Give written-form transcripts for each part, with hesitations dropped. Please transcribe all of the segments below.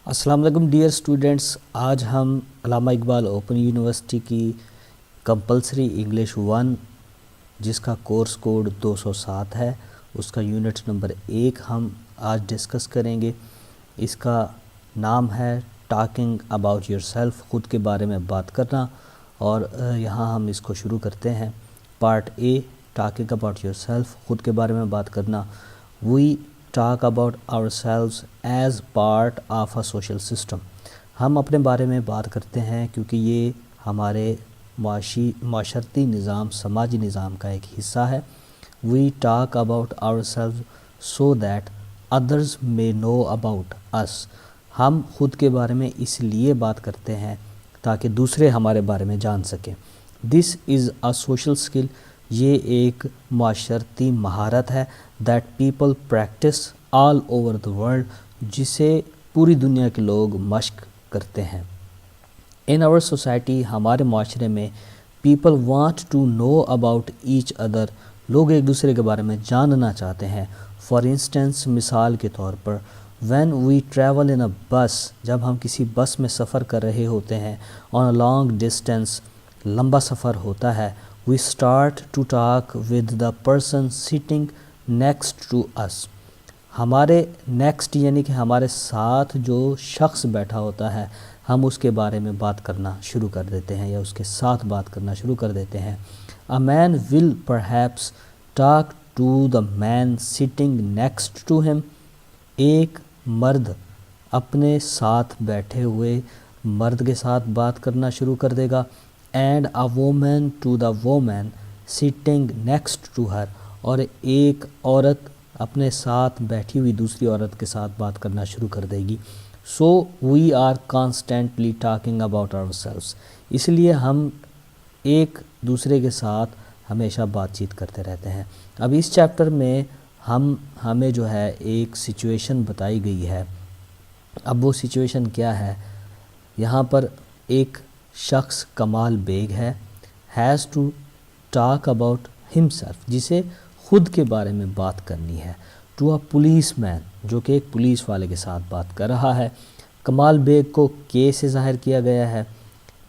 السلام علیکم dear students, آج ہم علامہ اقبال اوپن یونیورسٹی کی کمپلسری انگلش 1 جس کا کورس کوڈ 207 ہے، اس کا یونٹ نمبر 1 ہم آج ڈسکس کریں گے۔ اس کا نام ہے ٹاکنگ اباؤٹ یور سیلف، خود کے بارے میں بات کرنا، اور یہاں ہم اس کو شروع کرتے ہیں۔ Part A, talking about yourself, خود کے بارے میں بات کرنا۔ We talk about ourselves as part of a social system, ہم اپنے بارے میں بات کرتے ہیں کیونکہ یہ ہمارے معاشرتی نظام، سماجی نظام کا ایک حصہ ہے۔ We talk about ourselves so that others may know about us، ہم خود کے بارے میں اس لیے بات کرتے ہیں تاکہ دوسرے ہمارے بارے میں جان سکیں۔ دس از اے سوشل اسکل، یہ ایک معاشرتی مہارت ہے۔ That people practice all over the world, جسے پوری دنیا کے لوگ مشق کرتے ہیں۔ ان آور سوسائٹی، ہمارے معاشرے میں، people want to know about each other, لوگ ایک دوسرے کے بارے میں جاننا چاہتے ہیں۔ فار انسٹنس، مثال کے طور پر، وین وی ٹریول ان اے بس، جب ہم کسی بس میں سفر کر رہے ہوتے ہیں، آن اے لانگ ڈسٹینس، لمبا سفر ہوتا ہے، we start to talk with the person sitting next to us, ہمارے نیکسٹ یعنی کہ ہمارے ساتھ جو شخص بیٹھا ہوتا ہے، ہم اس کے بارے میں بات کرنا شروع کر دیتے ہیں یا اس کے ساتھ بات کرنا شروع کر دیتے ہیں۔ A man will perhaps talk to the man sitting next to him, ایک مرد اپنے ساتھ بیٹھے ہوئے مرد کے ساتھ بات کرنا شروع کر دے گا۔ And a woman to the woman sitting next to her, اور ایک عورت اپنے ساتھ بیٹھی ہوئی دوسری عورت کے ساتھ بات کرنا شروع کر دے گی۔ So we are constantly talking about ourselves, اس لیے ہم ایک دوسرے کے ساتھ ہمیشہ بات چیت کرتے رہتے ہیں۔ اب اس چیپٹر میں ہمیں جو ہے ایک سچویشن بتائی گئی ہے۔ اب وہ سچویشن کیا ہے؟ یہاں پر ایک شخص کمال بیگ ہے، ہیز ٹو ٹاک اباؤٹ ہم سیلف، جسے خود کے بارے میں بات کرنی ہے، ٹو اے پولیس مین، جو کہ ایک پولیس والے کے ساتھ بات کر رہا ہے۔ کمال بیگ کو کے سے ظاہر کیا گیا ہے۔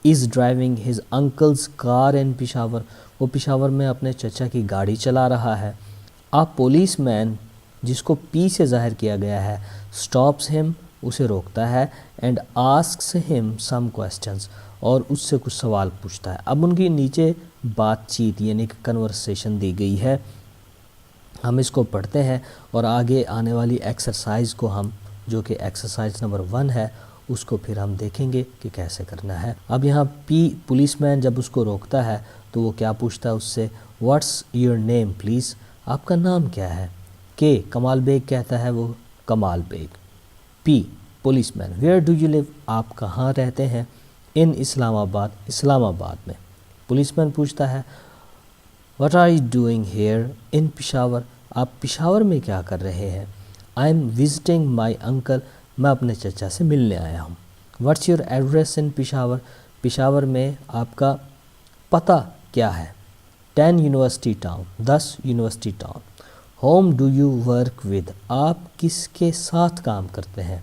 از ڈرائیونگ ہز انکلز کار ان پشاور، وہ پشاور میں اپنے چچا کی گاڑی چلا رہا ہے۔ آ پولیس مین، جس کو پی سے ظاہر کیا گیا ہے، اسٹاپس ہم، اسے روکتا ہے، اینڈ آسکس ہم سم کوسچنز، اور اس سے کچھ سوال پوچھتا ہے۔ اب ان کی نیچے بات چیت یعنی کہ کنورسیشن دی گئی ہے، ہم اس کو پڑھتے ہیں اور آگے آنے والی ایکسرسائز کو ہم، جو کہ ایکسرسائز نمبر 1 ہے، اس کو پھر ہم دیکھیں گے کہ کیسے کرنا ہے۔ اب یہاں پولیس مین جب اس کو روکتا ہے تو وہ کیا پوچھتا ہے اس سے؟ واٹس یور نیم پلیز، آپ کا نام کیا ہے؟ کہ کمال بیگ کہتا ہے وہ کمال بیگ۔ پی policeman, where do you live, آپ کہاں رہتے ہیں؟ ان اسلام آباد، اسلام آباد میں۔ پولیس مین پوچھتا ہے what are you doing here in Peshawar, آپ پشاور میں کیا کر رہے ہیں؟ I am visiting my uncle, میں اپنے چچا سے ملنے آیا ہوں۔ What's your address in Peshawar, Peshawar میں آپ کا پتہ کیا ہے؟ 10 university town, 10 university town. Whom do you work with, آپ کس کے ساتھ کام کرتے ہیں؟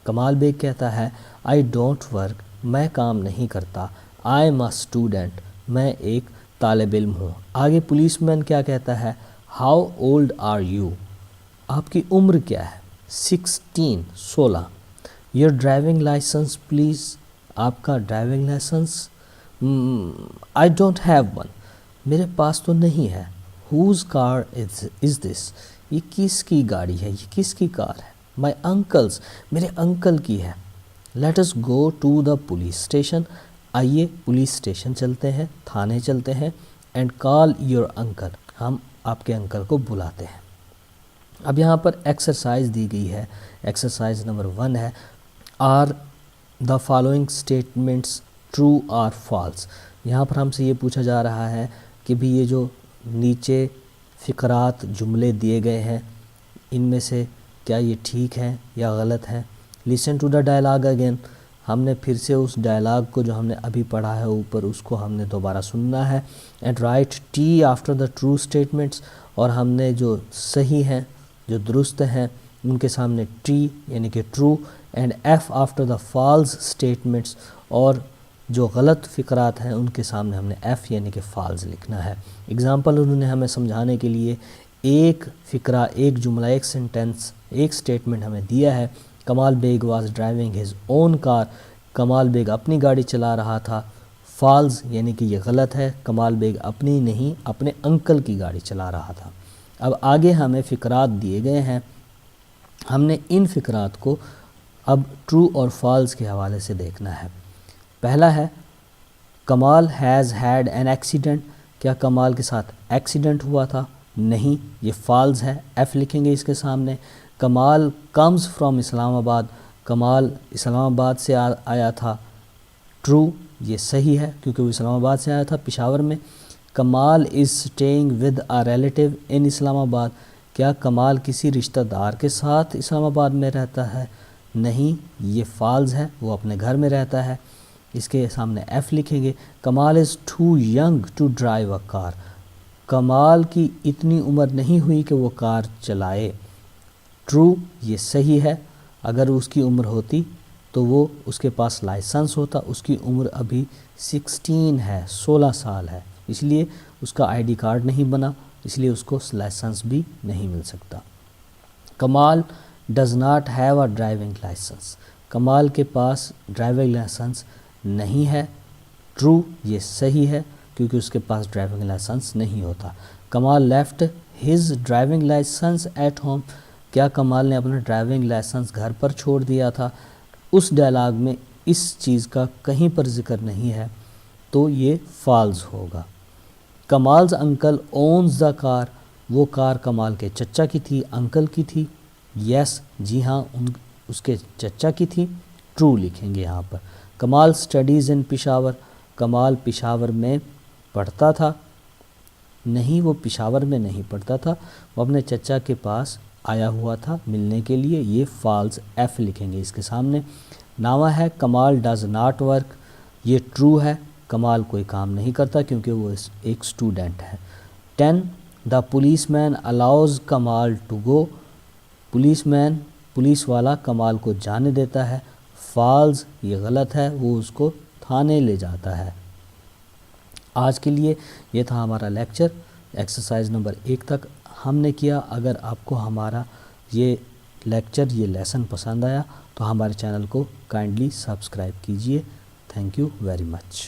کمال بیگ کہتا ہے آئی ڈونٹ ورک، میں کام نہیں کرتا، آئی ایم اے اسٹوڈنٹ، میں ایک طالب علم ہوں۔ آگے پولیس مین کیا کہتا ہے؟ ہاؤ اولڈ آر یو، آپ کی عمر کیا ہے؟ 16۔ یور ڈرائیونگ لائسنس پلیز، آپ کا driving license? I don't have one, میرے پاس تو نہیں ہے۔ ہوز کار از دس، یہ کس کی گاڑی ہے، یہ کس کی کار ہے؟ مائی انکلز، میرے انکل کی ہے۔ Let us go to the police station, آئیے پولیس اسٹیشن چلتے ہیں، تھانے چلتے ہیں۔ اینڈ کال یور انکل، ہم آپ کے انکل کو بلاتے ہیں۔ اب یہاں پر ایکسرسائز دی گئی ہے، ایکسرسائز نمبر 1 ہے، are the following statements true or false, یہاں پر ہم سے یہ پوچھا جا رہا ہے کہ بھی یہ جو نیچے فقرات جملے دیے گئے ہیں، ان میں سے کیا یہ ٹھیک ہیں یا غلط ہیں؟ Listen to the dialogue again, ہم نے پھر سے اس ڈائلاگ کو جو ہم نے ابھی پڑھا ہے اوپر، اس کو ہم نے دوبارہ سننا ہے۔ And right T after the true statements, اور ہم نے جو صحیح ہیں، جو درست ہیں، ان کے سامنے ٹی یعنی کہ true and F after the false statements, اور جو غلط فقرات ہیں ان کے سامنے ہم نے ایف یعنی کہ فالز لکھنا ہے۔ اگزامپل انہوں نے ہمیں سمجھانے کے لیے ایک فقرہ، ایک جملہ، ایک سینٹینس، ایک سٹیٹمنٹ ہمیں دیا ہے۔ Kamal Baig was driving his own car, Kamal Baig اپنی گاڑی چلا رہا تھا۔ فالز یعنی کہ یہ غلط ہے، کمال بیگ اپنی نہیں اپنے انکل کی گاڑی چلا رہا تھا۔ اب آگے ہمیں فقرات دیے گئے ہیں، ہم نے ان فقرات کو اب ٹرو اور فالز کے حوالے سے دیکھنا ہے۔ پہلا ہے کمال ہیز ہیڈ این ایکسیڈنٹ، کیا کمال کے ساتھ ایکسیڈنٹ ہوا تھا؟ نہیں، یہ فالز ہے، ایف لکھیں گے اس کے سامنے۔ کمال کمز فرام اسلام آباد، کمال اسلام آباد سے آیا تھا، ٹرو، یہ صحیح ہے کیونکہ وہ اسلام آباد سے آیا تھا، پشاور میں۔ کمال is staying with a relative ان اسلام آباد، کیا کمال کسی رشتہ دار کے ساتھ اسلام آباد میں رہتا ہے؟ نہیں، یہ فالز ہے، وہ اپنے گھر میں رہتا ہے، اس کے سامنے ایف لکھیں گے۔ کمال از ٹو ینگ ٹو ڈرائیو اے کار، کمال کی اتنی عمر نہیں ہوئی کہ وہ کار چلائے، ٹرو، یہ صحیح ہے، اگر اس کی عمر ہوتی تو وہ اس کے پاس لائسنس ہوتا، اس کی عمر ابھی 16 ہے، 16 سال ہے، اس لیے اس کا آئی ڈی کارڈ نہیں بنا، اس لیے اس کو لائسنس بھی نہیں مل سکتا۔ Kamal does not have a driving licence, Kamal کے پاس ڈرائیونگ لائسنس نہیں ہے، ٹرو، یہ صحیح ہے کیونکہ اس کے پاس ڈرائیونگ لائسنس نہیں ہوتا۔ Kamal left his driving licence at home, کیا کمال نے اپنا ڈرائیونگ لائسنس گھر پر چھوڑ دیا تھا؟ اس ڈائلاگ میں اس چیز کا کہیں پر ذکر نہیں ہے تو یہ فالز ہوگا۔ کمالز انکل اونز دا کار، وہ کار کمال کے چچا کی تھی، انکل کی تھی؟ یس، جی ہاں، اس کے چچا کی تھی، ٹرو لکھیں گے یہاں پر۔ کمال اسٹڈیز ان پشاور، کمال پشاور میں پڑھتا تھا؟ نہیں، وہ پشاور میں نہیں پڑھتا تھا، وہ اپنے چچا کے پاس آیا ہوا تھا ملنے کے لیے، یہ فالز، ایف لکھیں گے اس کے سامنے۔ نامہ ہے کمال ڈز ناٹ ورک، یہ ٹرو ہے، کمال کوئی کام نہیں کرتا کیونکہ وہ ایک اسٹوڈنٹ ہے۔ 10 the policeman allows Kamal to go, policeman, police والا کمال کو جانے دیتا ہے، فالز، یہ غلط ہے، وہ اس کو تھانے لے جاتا ہے۔ آج کے لیے یہ تھا ہمارا لیکچر، ایکسرسائز نمبر 1 تک ہم نے کیا۔ اگر آپ کو ہمارا یہ لیکچر، یہ لیسن پسند آیا تو ہمارے چینل کو کائنڈلی سبسکرائب کیجئے۔ Thank you very much.